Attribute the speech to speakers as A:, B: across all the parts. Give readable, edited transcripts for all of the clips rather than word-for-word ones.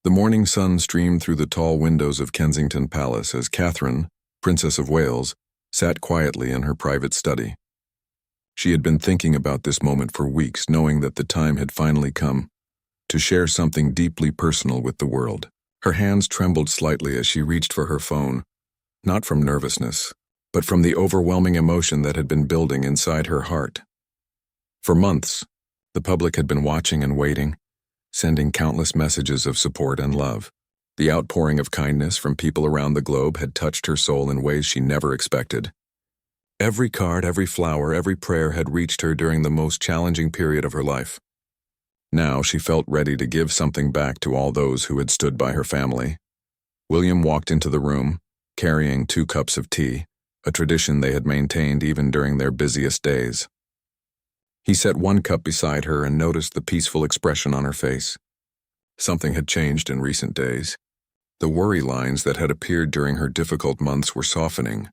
A: The morning sun streamed through the tall windows of Kensington Palace as Catherine, Princess of Wales, sat quietly in her private study. She had been thinking about this moment for weeks, knowing that the time had finally come to share something deeply personal with the world. Her hands trembled slightly as she reached for her phone, not from nervousness, but from the overwhelming emotion that had been building inside her heart. For months, the public had been watching and waiting, sending countless messages of support and love. The outpouring of kindness from people around the globe had touched her soul in ways she never expected. Every card, every flower, every prayer had reached her during the most challenging period of her life. Now she felt ready to give something back to all those who had stood by her family. William walked into the room, carrying 2 cups of tea, a tradition they had maintained even during their busiest days. He set 1 cup beside her and noticed the peaceful expression on her face. Something had changed in recent days. The worry lines that had appeared during her difficult months were softening,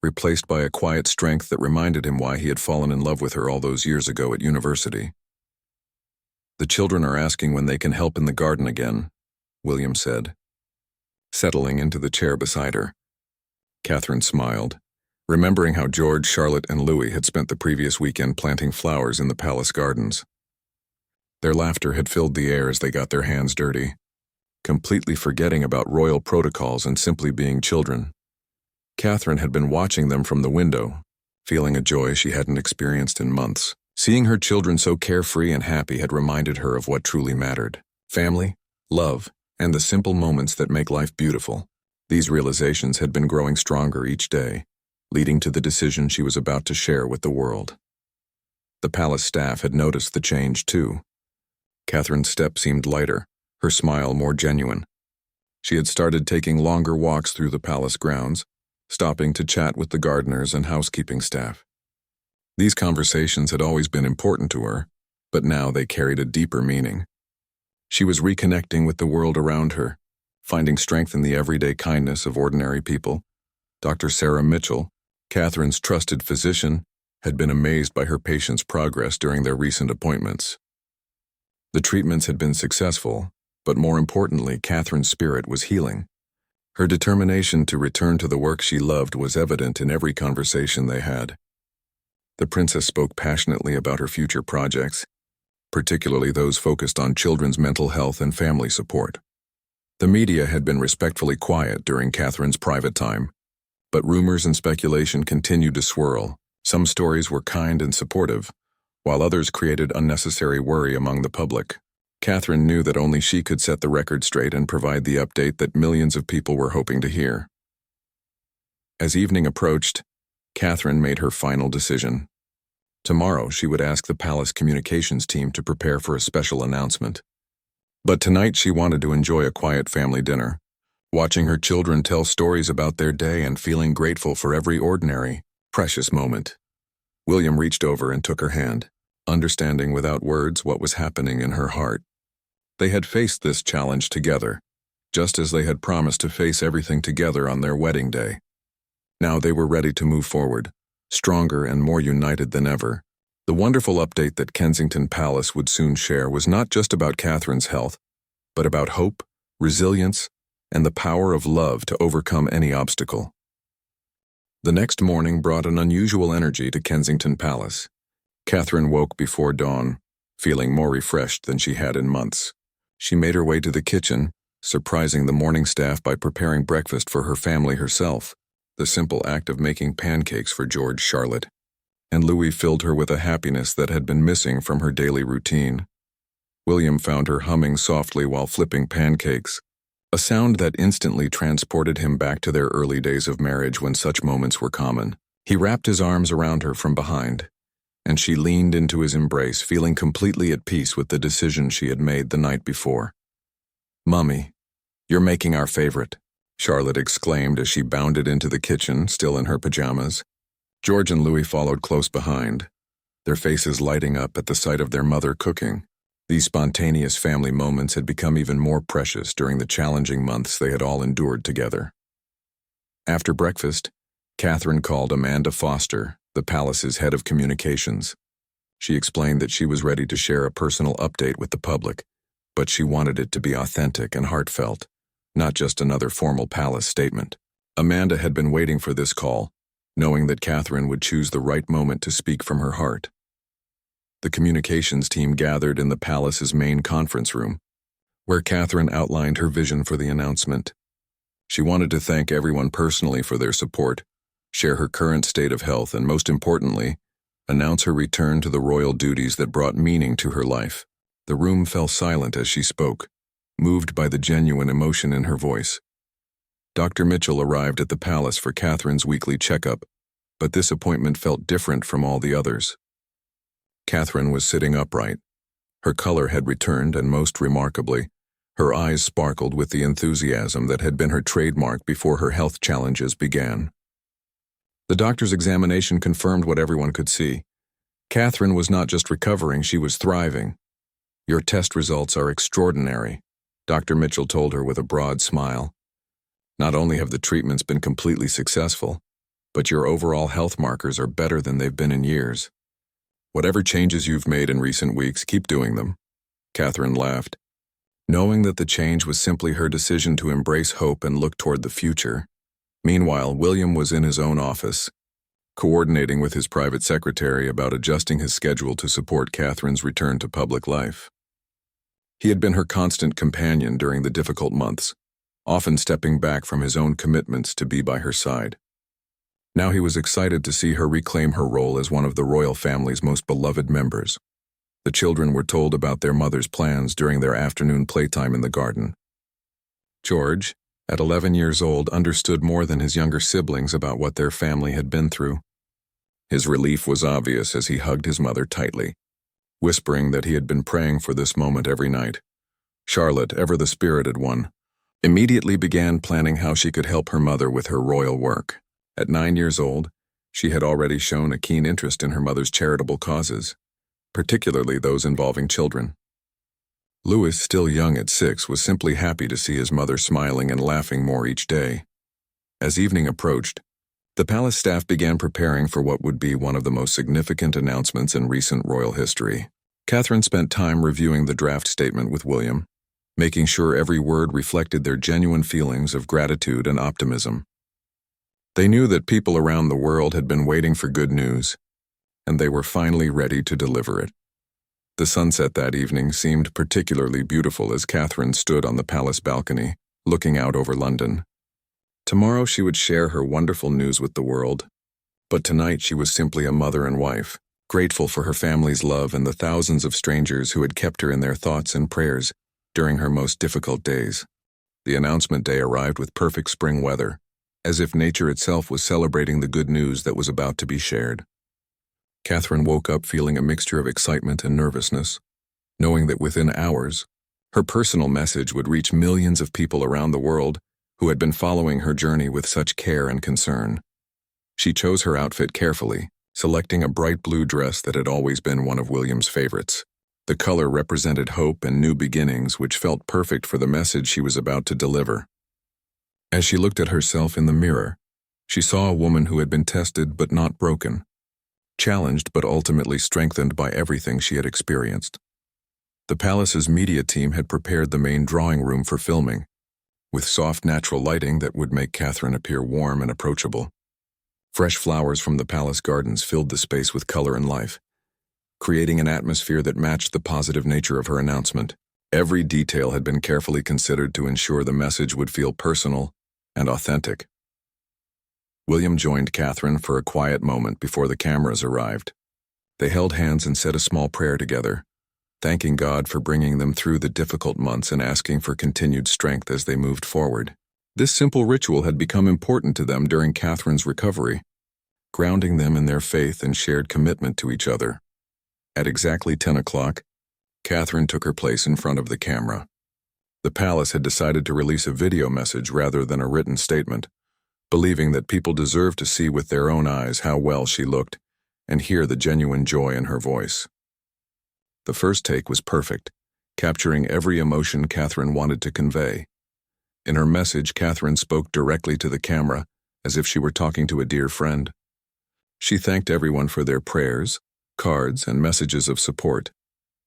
A: replaced by a quiet strength that reminded him why he had fallen in love with her all those years ago at university. "The children are asking when they can help in the garden again," William said, settling into the chair beside her. Catherine smiled, remembering how George, Charlotte, and Louis had spent the previous weekend planting flowers in the palace gardens. Their laughter had filled the air as they got their hands dirty, completely forgetting about royal protocols and simply being children. Catherine had been watching them from the window, feeling a joy she hadn't experienced in months. Seeing her children so carefree and happy had reminded her of what truly mattered: family, love, and the simple moments that make life beautiful. These realizations had been growing stronger each day, leading to the decision she was about to share with the world. The palace staff had noticed the change too. Catherine's step seemed lighter, her smile more genuine. She had started taking longer walks through the palace grounds, stopping to chat with the gardeners and housekeeping staff. These conversations had always been important to her, but now they carried a deeper meaning. She was reconnecting with the world around her, finding strength in the everyday kindness of ordinary people. Dr. Sarah Mitchell, Catherine's trusted physician, had been amazed by her patients' progress during their recent appointments. The treatments had been successful, but more importantly, Catherine's spirit was healing. Her determination to return to the work she loved was evident in every conversation they had. The princess spoke passionately about her future projects, particularly those focused on children's mental health and family support. The media had been respectfully quiet during Catherine's private time, but rumors and speculation continued to swirl. Some stories were kind and supportive, while others created unnecessary worry among the public. Catherine knew that only she could set the record straight and provide the update that millions of people were hoping to hear. As evening approached, Catherine made her final decision. Tomorrow she would ask the palace communications team to prepare for a special announcement. But tonight she wanted to enjoy a quiet family dinner, watching her children tell stories about their day and feeling grateful for every ordinary, precious moment. William reached over and took her hand, understanding without words what was happening in her heart. They had faced this challenge together, just as they had promised to face everything together on their wedding day. Now they were ready to move forward, stronger and more united than ever. The wonderful update that Kensington Palace would soon share was not just about Catherine's health, but about hope, resilience, and the power of love to overcome any obstacle. The next morning brought an unusual energy to Kensington Palace. Catherine woke before dawn, feeling more refreshed than she had in months. She made her way to the kitchen, surprising the morning staff by preparing breakfast for her family herself. The simple act of making pancakes for George, Charlotte, and Louis filled her with a happiness that had been missing from her daily routine. William found her humming softly while flipping pancakes, a sound that instantly transported him back to their early days of marriage when such moments were common. He wrapped his arms around her from behind, and she leaned into his embrace, feeling completely at peace with the decision she had made the night before. "Mummy, you're making our favorite," Charlotte exclaimed as she bounded into the kitchen, still in her pajamas. George and Louis followed close behind, their faces lighting up at the sight of their mother cooking. These spontaneous family moments had become even more precious during the challenging months they had all endured together. After breakfast, Catherine called Amanda Foster, the palace's head of communications. She explained that she was ready to share a personal update with the public, but she wanted it to be authentic and heartfelt, not just another formal palace statement. Amanda had been waiting for this call, knowing that Catherine would choose the right moment to speak from her heart. The communications team gathered in the palace's main conference room, where Catherine outlined her vision for the announcement. She wanted to thank everyone personally for their support, share her current state of health, and most importantly, announce her return to the royal duties that brought meaning to her life. The room fell silent as she spoke, moved by the genuine emotion in her voice. Dr. Mitchell arrived at the palace for Catherine's weekly checkup, but this appointment felt different from all the others. Catherine was sitting upright. Her color had returned, and most remarkably, her eyes sparkled with the enthusiasm that had been her trademark before her health challenges began. The doctor's examination confirmed what everyone could see. Catherine was not just recovering, she was thriving. "Your test results are extraordinary," Dr. Mitchell told her with a broad smile. "Not only have the treatments been completely successful, but your overall health markers are better than they've been in years. Whatever changes you've made in recent weeks, keep doing them." Catherine laughed, knowing that the change was simply her decision to embrace hope and look toward the future. Meanwhile, William was in his own office, coordinating with his private secretary about adjusting his schedule to support Catherine's return to public life. He had been her constant companion during the difficult months, often stepping back from his own commitments to be by her side. Now he was excited to see her reclaim her role as one of the royal family's most beloved members. The children were told about their mother's plans during their afternoon playtime in the garden. George, at 11 years old, understood more than his younger siblings about what their family had been through. His relief was obvious as he hugged his mother tightly, whispering that he had been praying for this moment every night. Charlotte, ever the spirited one, immediately began planning how she could help her mother with her royal work. At 9 years old, she had already shown a keen interest in her mother's charitable causes, particularly those involving children. Louis, still young at 6, was simply happy to see his mother smiling and laughing more each day. As evening approached, the palace staff began preparing for what would be one of the most significant announcements in recent royal history. Catherine spent time reviewing the draft statement with William, making sure every word reflected their genuine feelings of gratitude and optimism. They knew that people around the world had been waiting for good news, and they were finally ready to deliver it. The sunset that evening seemed particularly beautiful as Catherine stood on the palace balcony, looking out over London. Tomorrow she would share her wonderful news with the world, but tonight she was simply a mother and wife, grateful for her family's love and the thousands of strangers who had kept her in their thoughts and prayers during her most difficult days. The announcement day arrived with perfect spring weather, as if nature itself was celebrating the good news that was about to be shared. Catherine woke up feeling a mixture of excitement and nervousness, knowing that within hours, her personal message would reach millions of people around the world who had been following her journey with such care and concern. She chose her outfit carefully, selecting a bright blue dress that had always been one of William's favorites. The color represented hope and new beginnings, which felt perfect for the message she was about to deliver. As she looked at herself in the mirror, she saw a woman who had been tested but not broken, challenged but ultimately strengthened by everything she had experienced. The palace's media team had prepared the main drawing room for filming, with soft natural lighting that would make Catherine appear warm and approachable. Fresh flowers from the palace gardens filled the space with color and life, creating an atmosphere that matched the positive nature of her announcement. Every detail had been carefully considered to ensure the message would feel personal and authentic. William joined Catherine for a quiet moment before the cameras arrived. They held hands and said a small prayer together, thanking God for bringing them through the difficult months and asking for continued strength as they moved forward. This simple ritual had become important to them during Catherine's recovery, grounding them in their faith and shared commitment to each other. At exactly 10 o'clock, Catherine took her place in front of the camera. The palace had decided to release a video message rather than a written statement, believing that people deserved to see with their own eyes how well she looked and hear the genuine joy in her voice. The first take was perfect, capturing every emotion Catherine wanted to convey. In her message, Catherine spoke directly to the camera, as if she were talking to a dear friend. She thanked everyone for their prayers, cards, and messages of support,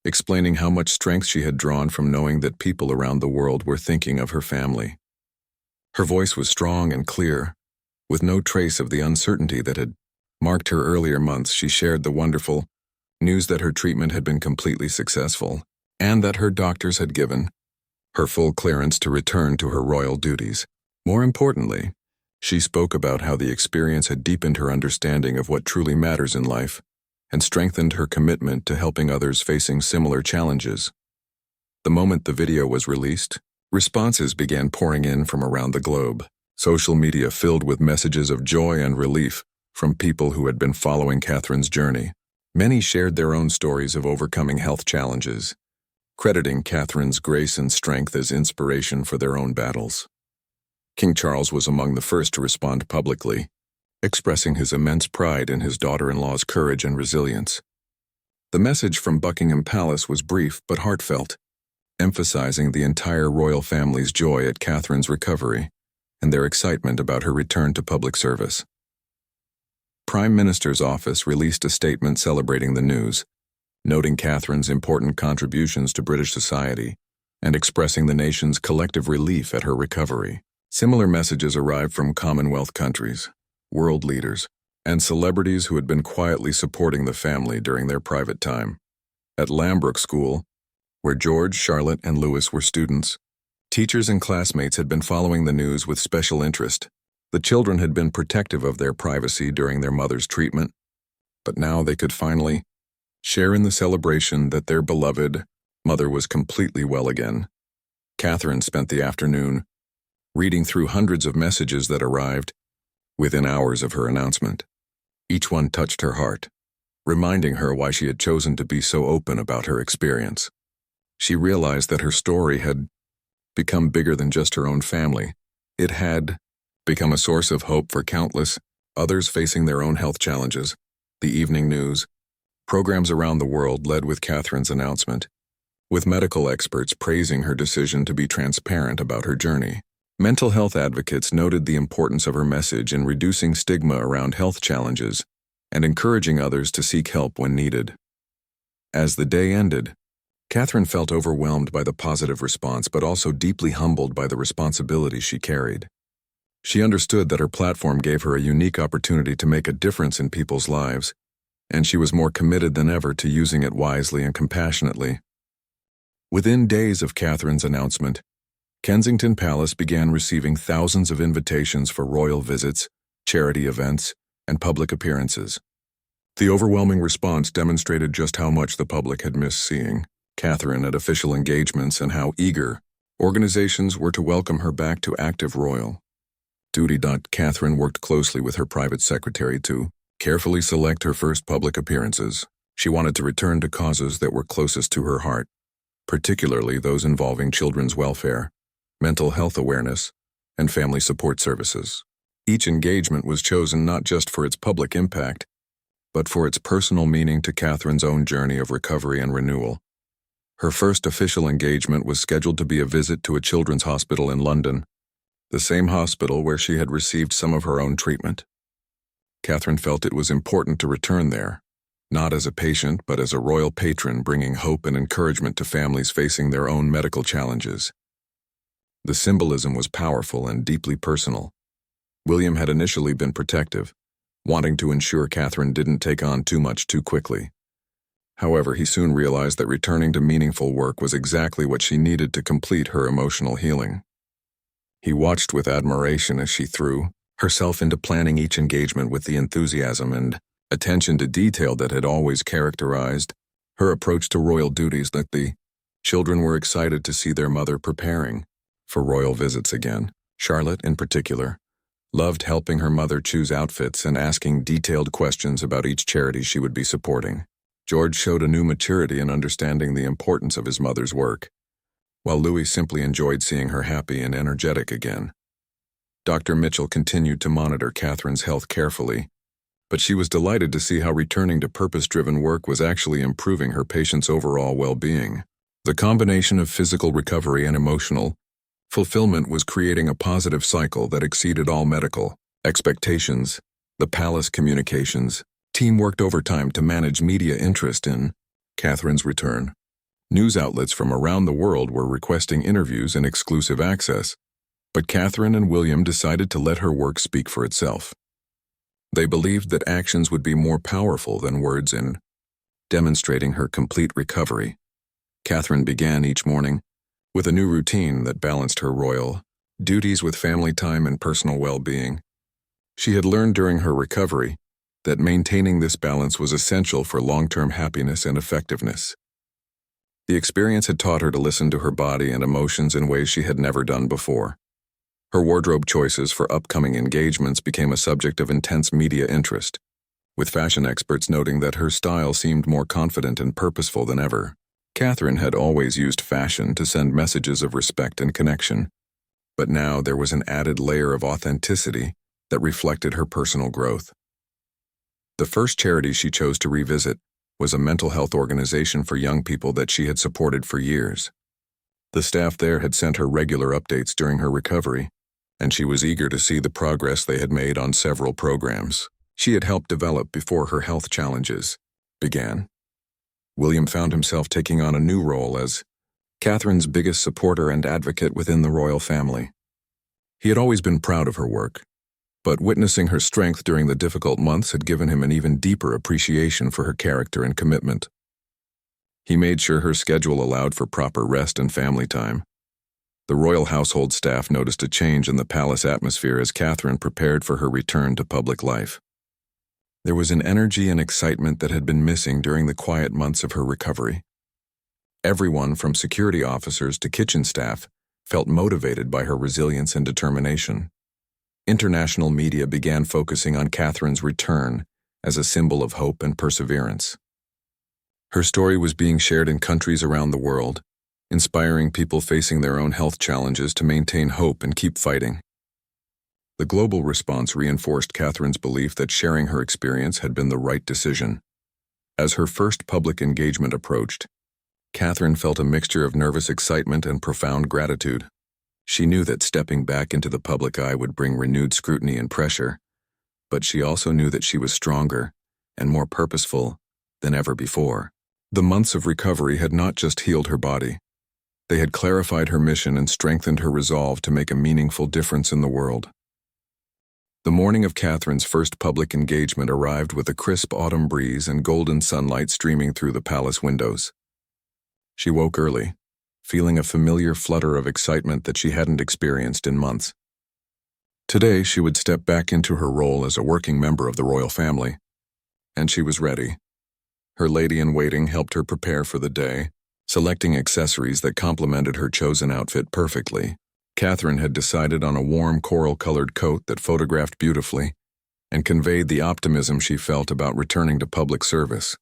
A: explaining how much strength she had drawn from knowing that people around the world were thinking of her family. Her voice was strong and clear, with no trace of the uncertainty that had marked her earlier months. She shared the wonderful news that her treatment had been completely successful, and that her doctors had given her full clearance to return to her royal duties. More importantly, she spoke about how the experience had deepened her understanding of what truly matters in life and strengthened her commitment to helping others facing similar challenges. The moment the video was released, responses began pouring in from around the globe, social media filled with messages of joy and relief from people who had been following Catherine's journey. Many shared their own stories of overcoming health challenges, crediting Catherine's grace and strength as inspiration for their own battles. King Charles was among the first to respond publicly, expressing his immense pride in his daughter-in-law's courage and resilience. The message from Buckingham Palace was brief but heartfelt, emphasizing the entire royal family's joy at Catherine's recovery and their excitement about her return to public service. Prime Minister's office released a statement celebrating the news, noting Catherine's important contributions to British society and expressing the nation's collective relief at her recovery. Similar messages arrived from Commonwealth countries, world leaders, and celebrities who had been quietly supporting the family during their private time. At Lambrook School, where George, Charlotte, and Louis were students, teachers and classmates had been following the news with special interest. The children had been protective of their privacy during their mother's treatment, but now they could finally share in the celebration that their beloved mother was completely well again. Catherine spent the afternoon reading through hundreds of messages that arrived within hours of her announcement. Each one touched her heart, reminding her why she had chosen to be so open about her experience. She realized that her story had become bigger than just her own family. It had become a source of hope for countless others facing their own health challenges. The evening news programs around the world led with Catherine's announcement, with medical experts praising her decision to be transparent about her journey. Mental health advocates noted the importance of her message in reducing stigma around health challenges and encouraging others to seek help when needed. As the day ended, Catherine felt overwhelmed by the positive response but also deeply humbled by the responsibility she carried. She understood that her platform gave her a unique opportunity to make a difference in people's lives, and she was more committed than ever to using it wisely and compassionately. Within days of Catherine's announcement, Kensington Palace began receiving thousands of invitations for royal visits, charity events, and public appearances. The overwhelming response demonstrated just how much the public had missed seeing Catherine at official engagements and how eager organizations were to welcome her back to active royal duty. Catherine worked closely with her private secretary to carefully select her first public appearances. She wanted to return to causes that were closest to her heart, particularly those involving children's welfare, mental health awareness, and family support services. Each engagement was chosen not just for its public impact, but for its personal meaning to Catherine's own journey of recovery and renewal. Her first official engagement was scheduled to be a visit to a children's hospital in London, the same hospital where she had received some of her own treatment. Catherine felt it was important to return there, not as a patient but as a royal patron, bringing hope and encouragement to families facing their own medical challenges. The symbolism was powerful and deeply personal. William had initially been protective, wanting to ensure Catherine didn't take on too much too quickly. However, he soon realized that returning to meaningful work was exactly what she needed to complete her emotional healing. He watched with admiration as she threw herself into planning each engagement with the enthusiasm and attention to detail that had always characterized her approach to royal duties. That the children were excited to see their mother preparing for royal visits again. Charlotte, in particular, loved helping her mother choose outfits and asking detailed questions about each charity she would be supporting. George showed a new maturity in understanding the importance of his mother's work, while Louis simply enjoyed seeing her happy and energetic again. Dr. Mitchell continued to monitor Catherine's health carefully, but she was delighted to see how returning to purpose-driven work was actually improving her patients' overall well-being. The combination of physical recovery and emotional fulfillment was creating a positive cycle that exceeded all medical expectations. The palace communications team worked overtime to manage media interest in Catherine's return. News outlets from around the world were requesting interviews and exclusive access, but Catherine and William decided to let her work speak for itself. They believed that actions would be more powerful than words in demonstrating her complete recovery. Catherine began each morning with a new routine that balanced her royal duties with family time and personal well-being. She had learned during her recovery that maintaining this balance was essential for long-term happiness and effectiveness. The experience had taught her to listen to her body and emotions in ways she had never done before. Her wardrobe choices for upcoming engagements became a subject of intense media interest, with fashion experts noting that her style seemed more confident and purposeful than ever. Catherine had always used fashion to send messages of respect and connection, but now there was an added layer of authenticity that reflected her personal growth. The first charity she chose to revisit was a mental health organization for young people that she had supported for years. The staff there had sent her regular updates during her recovery, and she was eager to see the progress they had made on several programs she had helped develop before her health challenges began. William found himself taking on a new role as Catherine's biggest supporter and advocate within the royal family. He had always been proud of her work, but witnessing her strength during the difficult months had given him an even deeper appreciation for her character and commitment. He made sure her schedule allowed for proper rest and family time. The royal household staff noticed a change in the palace atmosphere as Catherine prepared for her return to public life. There was an energy and excitement that had been missing during the quiet months of her recovery. Everyone from security officers to kitchen staff felt motivated by her resilience and determination. International media began focusing on Catherine's return as a symbol of hope and perseverance. Her story was being shared in countries around the world, inspiring people facing their own health challenges to maintain hope and keep fighting. The global response reinforced Catherine's belief that sharing her experience had been the right decision. As her first public engagement approached, Catherine felt a mixture of nervous excitement and profound gratitude. She knew that stepping back into the public eye would bring renewed scrutiny and pressure, but she also knew that she was stronger and more purposeful than ever before. The months of recovery had not just healed her body. They had clarified her mission and strengthened her resolve to make a meaningful difference in the world. The morning of Catherine's first public engagement arrived with a crisp autumn breeze and golden sunlight streaming through the palace windows. She woke early, feeling a familiar flutter of excitement that she hadn't experienced in months. Today, she would step back into her role as a working member of the royal family, and she was ready. Her lady-in-waiting helped her prepare for the day, selecting accessories that complemented her chosen outfit perfectly. Catherine had decided on a warm coral-colored coat that photographed beautifully and conveyed the optimism she felt about returning to public service.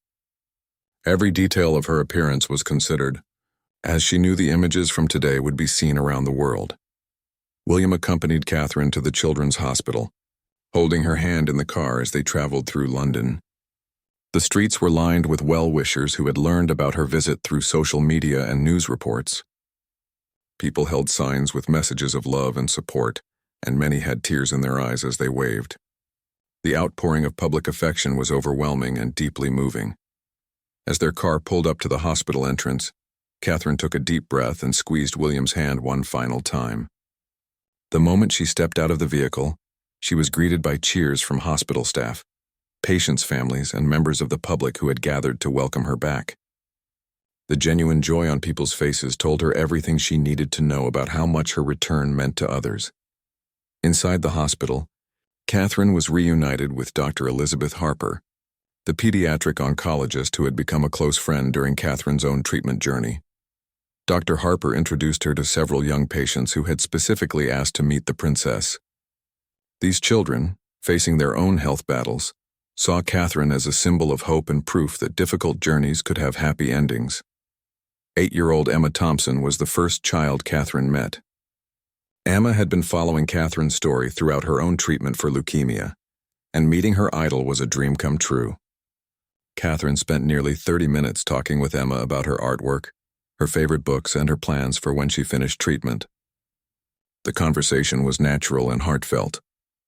A: Every detail of her appearance was considered, as she knew the images from today would be seen around the world. William accompanied Catherine to the Children's Hospital, holding her hand in the car as they traveled through London. The streets were lined with well-wishers who had learned about her visit through social media and news reports. People held signs with messages of love and support, and many had tears in their eyes as they waved. The outpouring of public affection was overwhelming and deeply moving. As their car pulled up to the hospital entrance, Catherine took a deep breath and squeezed William's hand one final time. The moment she stepped out of the vehicle, she was greeted by cheers from hospital staff, patients' families, and members of the public who had gathered to welcome her back. The genuine joy on people's faces told her everything she needed to know about how much her return meant to others. Inside the hospital, Catherine was reunited with Dr. Elizabeth Harper, the pediatric oncologist who had become a close friend during Catherine's own treatment journey. Dr. Harper introduced her to several young patients who had specifically asked to meet the princess. These children, facing their own health battles, saw Catherine as a symbol of hope and proof that difficult journeys could have happy endings. 8-year-old Emma Thompson was the first child Catherine met. Emma had been following Catherine's story throughout her own treatment for leukemia, and meeting her idol was a dream come true. Catherine spent nearly 30 minutes talking with Emma about her artwork, her favorite books, and her plans for when she finished treatment. The conversation was natural and heartfelt,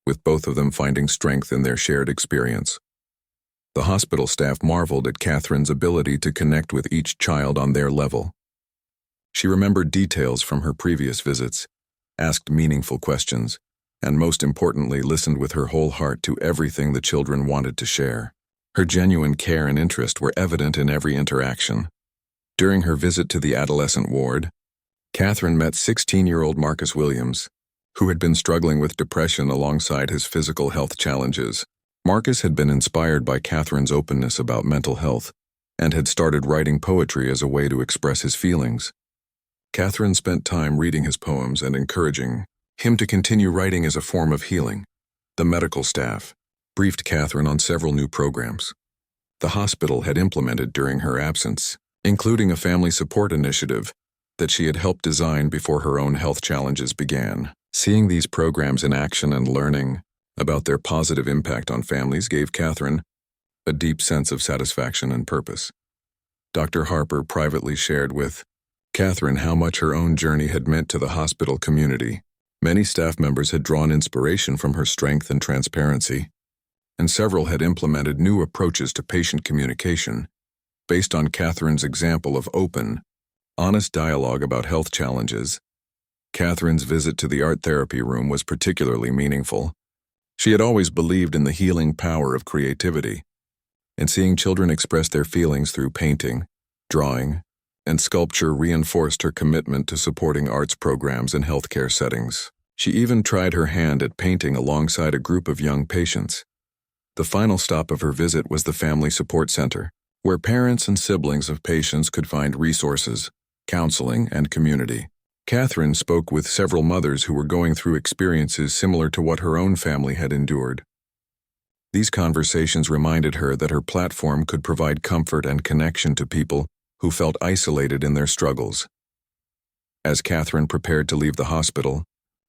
A: with both of them finding strength in their shared experience. The hospital staff marveled at Catherine's ability to connect with each child on their level, She remembered details from her previous visits, asked meaningful questions, and most importantly, listened with her whole heart to everything the children wanted to share. Her genuine care and interest were evident in every interaction. During her visit to the adolescent ward, Catherine met 16-year-old Marcus Williams, who had been struggling with depression alongside his physical health challenges. Marcus had been inspired by Catherine's openness about mental health and had started writing poetry as a way to express his feelings. Catherine spent time reading his poems and encouraging him to continue writing as a form of healing. The medical staff briefed Catherine on several new programs the hospital had implemented during her absence, including a family support initiative that she had helped design before her own health challenges began. Seeing these programs in action and learning about their positive impact on families gave Catherine a deep sense of satisfaction and purpose. Dr. Harper privately shared with Catherine how much her own journey had meant to the hospital community. Many staff members had drawn inspiration from her strength and transparency, and several had implemented new approaches to patient communication based on Catherine's example of open, honest dialogue about health challenges. Catherine's visit to the art therapy room was particularly meaningful. She had always believed in the healing power of creativity, and seeing children express their feelings through painting, drawing, and sculpture reinforced her commitment to supporting arts programs in healthcare settings. She even tried her hand at painting alongside a group of young patients. The final stop of her visit was the Family Support Center, where parents and siblings of patients could find resources, counseling, and community. Catherine spoke with several mothers who were going through experiences similar to what her own family had endured. These conversations reminded her that her platform could provide comfort and connection to people who felt isolated in their struggles. As Catherine prepared to leave the hospital,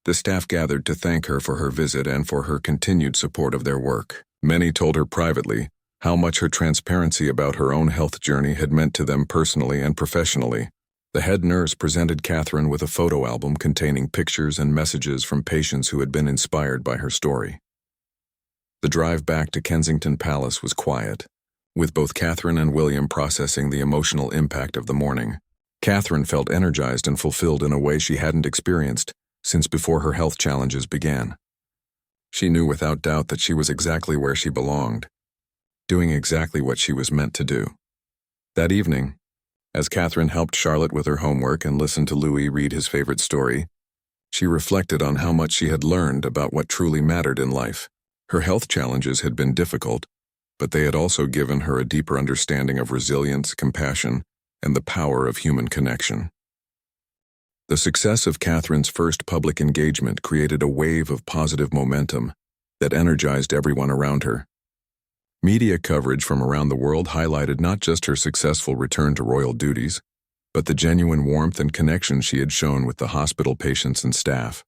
A: the staff gathered to thank her for her visit and for her continued support of their work. Many told her privately how much her transparency about her own health journey had meant to them personally and professionally. The head nurse presented Catherine with a photo album containing pictures and messages from patients who had been inspired by her story. The drive back to Kensington Palace was quiet, with both Catherine and William processing the emotional impact of the morning. Catherine felt energized and fulfilled in a way she hadn't experienced since before her health challenges began. She knew without doubt that she was exactly where she belonged, doing exactly what she was meant to do. That evening, as Catherine helped Charlotte with her homework and listened to Louis read his favorite story, she reflected on how much she had learned about what truly mattered in life. Her health challenges had been difficult, but they had also given her a deeper understanding of resilience, compassion, and the power of human connection. The success of Catherine's first public engagement created a wave of positive momentum that energized everyone around her. Media coverage from around the world highlighted not just her successful return to royal duties, but the genuine warmth and connection she had shown with the hospital patients and staff.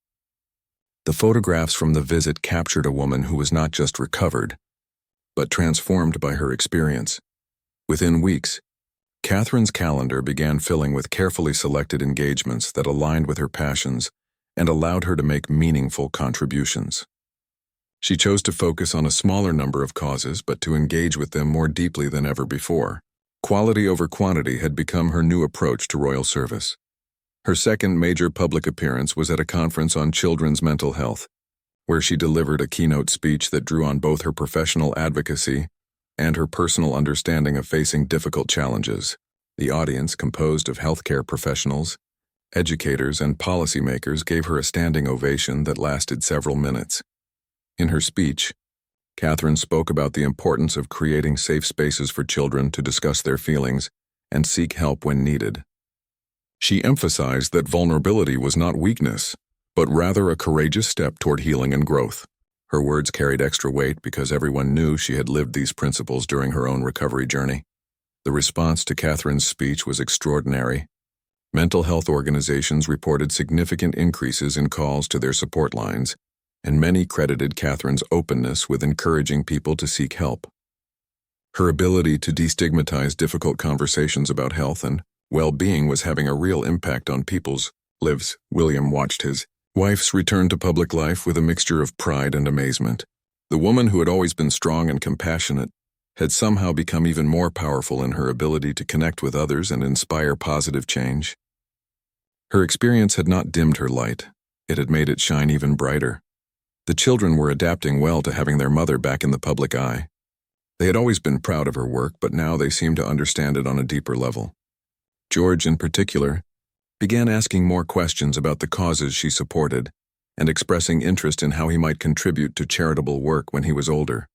A: The photographs from the visit captured a woman who was not just recovered, but transformed by her experience. Within weeks, Catherine's calendar began filling with carefully selected engagements that aligned with her passions and allowed her to make meaningful contributions. She chose to focus on a smaller number of causes, but to engage with them more deeply than ever before. Quality over quantity had become her new approach to royal service. Her second major public appearance was at a conference on children's mental health, where she delivered a keynote speech that drew on both her professional advocacy and her personal understanding of facing difficult challenges. The audience, composed of healthcare professionals, educators, and policymakers, gave her a standing ovation that lasted several minutes. In her speech, Catherine spoke about the importance of creating safe spaces for children to discuss their feelings and seek help when needed. She emphasized that vulnerability was not weakness, but rather a courageous step toward healing and growth. Her words carried extra weight because everyone knew she had lived these principles during her own recovery journey. The response to Catherine's speech was extraordinary. Mental health organizations reported significant increases in calls to their support lines, and many credited Catherine's openness with encouraging people to seek help. Her ability to destigmatize difficult conversations about health and well-being was having a real impact on people's lives. William watched his wife's return to public life with a mixture of pride and amazement. The woman who had always been strong and compassionate had somehow become even more powerful in her ability to connect with others and inspire positive change. Her experience had not dimmed her light. It had made it shine even brighter. The children were adapting well to having their mother back in the public eye. They had always been proud of her work, but now they seemed to understand it on a deeper level. George, in particular, began asking more questions about the causes she supported and expressing interest in how he might contribute to charitable work when he was older.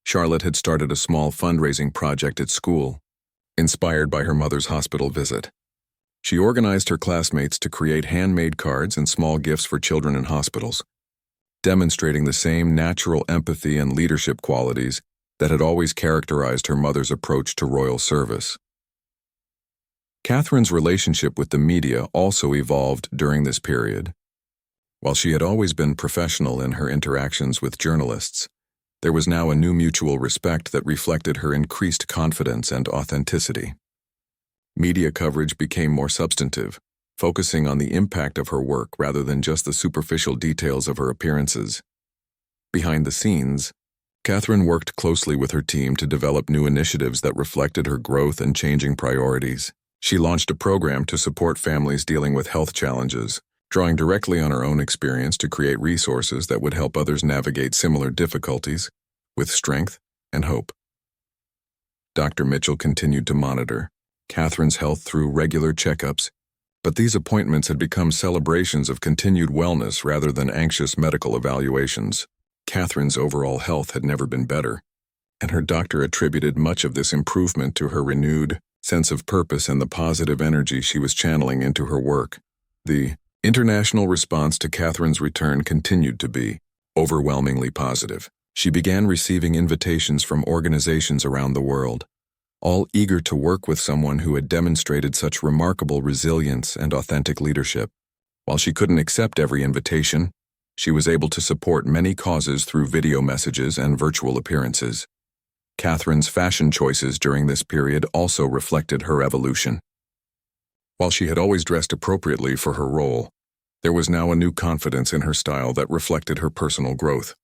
A: Charlotte had started a small fundraising project at school, inspired by her mother's hospital visit. She organized her classmates to create handmade cards and small gifts for children in hospitals, demonstrating the same natural empathy and leadership qualities that had always characterized her mother's approach to royal service. Catherine's relationship with the media also evolved during this period. While she had always been professional in her interactions with journalists, there was now a new mutual respect that reflected her increased confidence and authenticity. Media coverage became more substantive, focusing on the impact of her work rather than just the superficial details of her appearances. Behind the scenes, Catherine worked closely with her team to develop new initiatives that reflected her growth and changing priorities. She launched a program to support families dealing with health challenges, drawing directly on her own experience to create resources that would help others navigate similar difficulties with strength and hope. Dr. Mitchell continued to monitor Catherine's health through regular checkups, but these appointments had become celebrations of continued wellness rather than anxious medical evaluations. Catherine's overall health had never been better, and her doctor attributed much of this improvement to her renewed sense of purpose and the positive energy she was channeling into her work. The international response to Catherine's return continued to be overwhelmingly positive. She began receiving invitations from organizations around the world, all eager to work with someone who had demonstrated such remarkable resilience and authentic leadership. While she couldn't accept every invitation, she was able to support many causes through video messages and virtual appearances. Catherine's fashion choices during this period also reflected her evolution. While she had always dressed appropriately for her role, there was now a new confidence in her style that reflected her personal growth.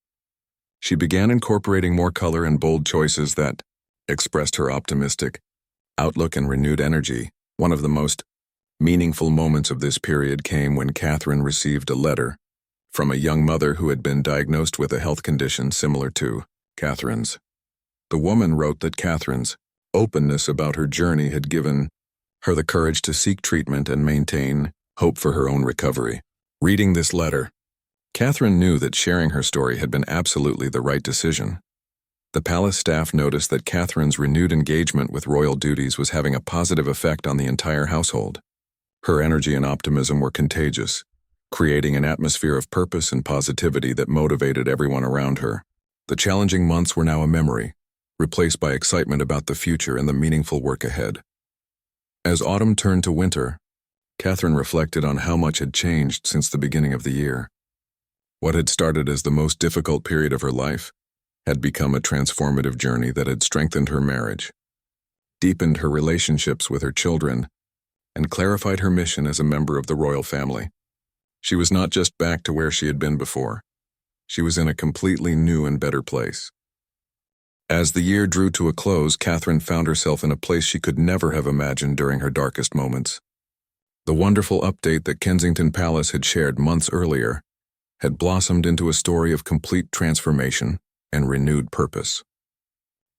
A: She began incorporating more color and bold choices that expressed her optimistic outlook and renewed energy. One of the most meaningful moments of this period came when Catherine received a letter from a young mother who had been diagnosed with a health condition similar to Catherine's. The woman wrote that Catherine's openness about her journey had given her the courage to seek treatment and maintain hope for her own recovery. Reading this letter, Catherine knew that sharing her story had been absolutely the right decision. The palace staff noticed that Catherine's renewed engagement with royal duties was having a positive effect on the entire household. Her energy and optimism were contagious, creating an atmosphere of purpose and positivity that motivated everyone around her. The challenging months were now a memory, replaced by excitement about the future and the meaningful work ahead. As autumn turned to winter, Catherine reflected on how much had changed since the beginning of the year. What had started as the most difficult period of her life had become a transformative journey that had strengthened her marriage, deepened her relationships with her children, and clarified her mission as a member of the royal family. She was not just back to where she had been before. She was in a completely new and better place. As the year drew to a close, Catherine found herself in a place she could never have imagined during her darkest moments. The wonderful update that Kensington Palace had shared months earlier had blossomed into a story of complete transformation and renewed purpose.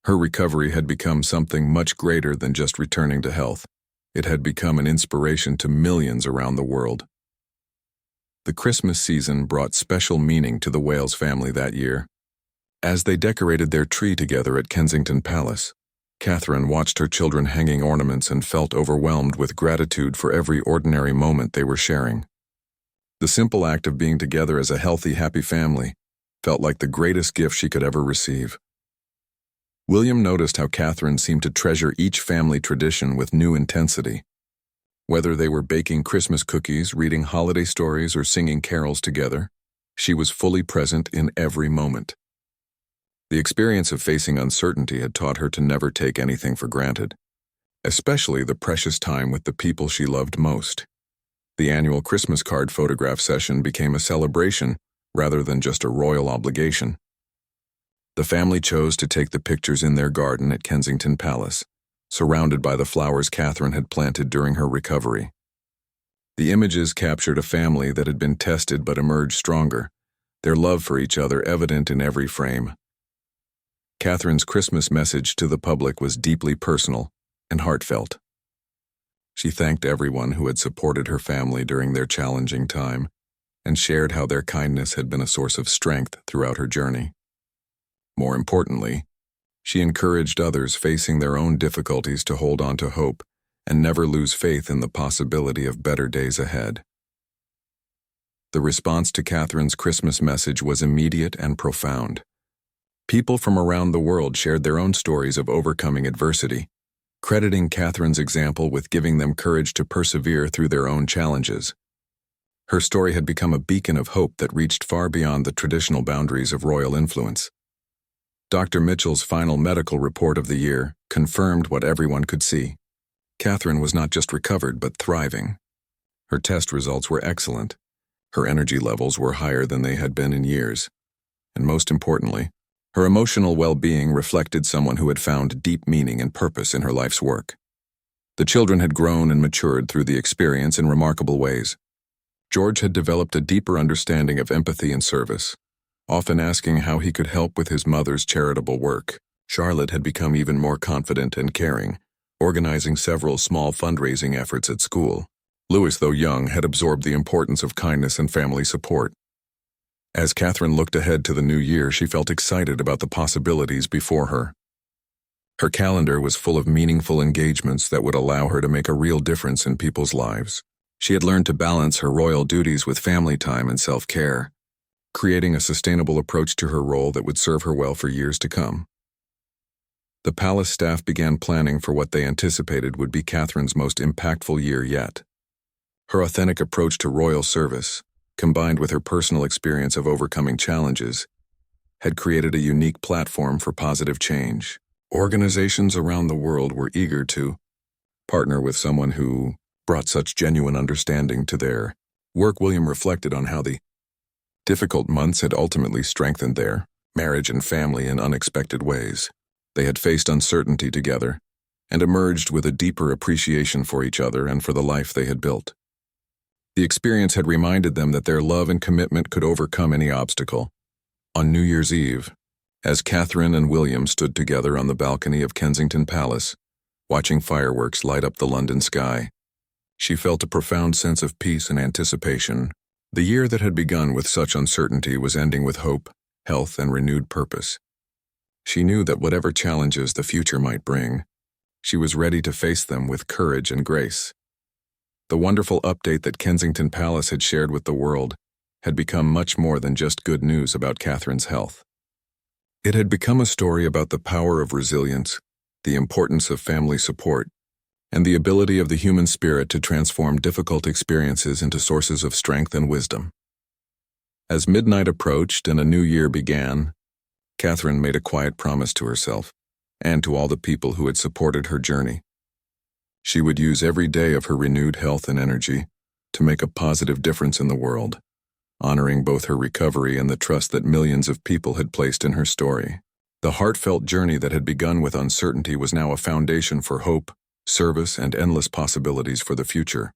A: Her recovery had become something much greater than just returning to health. It had become an inspiration to millions around the world. The Christmas season brought special meaning to the Wales family that year. As they decorated their tree together at Kensington Palace, Catherine watched her children hanging ornaments and felt overwhelmed with gratitude for every ordinary moment they were sharing. The simple act of being together as a healthy, happy family felt like the greatest gift she could ever receive. William noticed how Catherine seemed to treasure each family tradition with new intensity. Whether they were baking Christmas cookies, reading holiday stories, or singing carols together, she was fully present in every moment. The experience of facing uncertainty had taught her to never take anything for granted, especially the precious time with the people she loved most. The annual Christmas card photograph session became a celebration rather than just a royal obligation. The family chose to take the pictures in their garden at Kensington Palace, surrounded by the flowers Catherine had planted during her recovery. The images captured a family that had been tested but emerged stronger, their love for each other evident in every frame. Catherine's Christmas message to the public was deeply personal and heartfelt. She thanked everyone who had supported her family during their challenging time and shared how their kindness had been a source of strength throughout her journey. More importantly, she encouraged others facing their own difficulties to hold on to hope and never lose faith in the possibility of better days ahead. The response to Catherine's Christmas message was immediate and profound. People from around the world shared their own stories of overcoming adversity, crediting Catherine's example with giving them courage to persevere through their own challenges. Her story had become a beacon of hope that reached far beyond the traditional boundaries of royal influence. Dr. Mitchell's final medical report of the year confirmed what everyone could see. Catherine was not just recovered but thriving. Her test results were excellent. Her energy levels were higher than they had been in years. And most importantly, her emotional well-being reflected someone who had found deep meaning and purpose in her life's work. The children had grown and matured through the experience in remarkable ways. George had developed a deeper understanding of empathy and service, often asking how he could help with his mother's charitable work. Charlotte had become even more confident and caring, organizing several small fundraising efforts at school. Louis, though young, had absorbed the importance of kindness and family support. As Catherine looked ahead to the new year, she felt excited about the possibilities before her. Her calendar was full of meaningful engagements that would allow her to make a real difference in people's lives. She had learned to balance her royal duties with family time and self-care, creating a sustainable approach to her role that would serve her well for years to come. The palace staff began planning for what they anticipated would be Catherine's most impactful year yet. Her authentic approach to royal service, combined with her personal experience of overcoming challenges, had created a unique platform for positive change. Organizations around the world were eager to partner with someone who brought such genuine understanding to their work. William reflected on how the difficult months had ultimately strengthened their marriage and family in unexpected ways. They had faced uncertainty together and emerged with a deeper appreciation for each other and for the life they had built. The experience had reminded them that their love and commitment could overcome any obstacle. On New Year's Eve, as Catherine and William stood together on the balcony of Kensington Palace, watching fireworks light up the London sky, she felt a profound sense of peace and anticipation. The year that had begun with such uncertainty was ending with hope, health, and renewed purpose. She knew that whatever challenges the future might bring, she was ready to face them with courage and grace. The wonderful update that Kensington Palace had shared with the world had become much more than just good news about Catherine's health. It had become a story about the power of resilience, the importance of family support, and the ability of the human spirit to transform difficult experiences into sources of strength and wisdom. As midnight approached and a new year began, Catherine made a quiet promise to herself and to all the people who had supported her journey. She would use every day of her renewed health and energy to make a positive difference in the world, honoring both her recovery and the trust that millions of people had placed in her story. The heartfelt journey that had begun with uncertainty was now a foundation for hope, service, and endless possibilities for the future.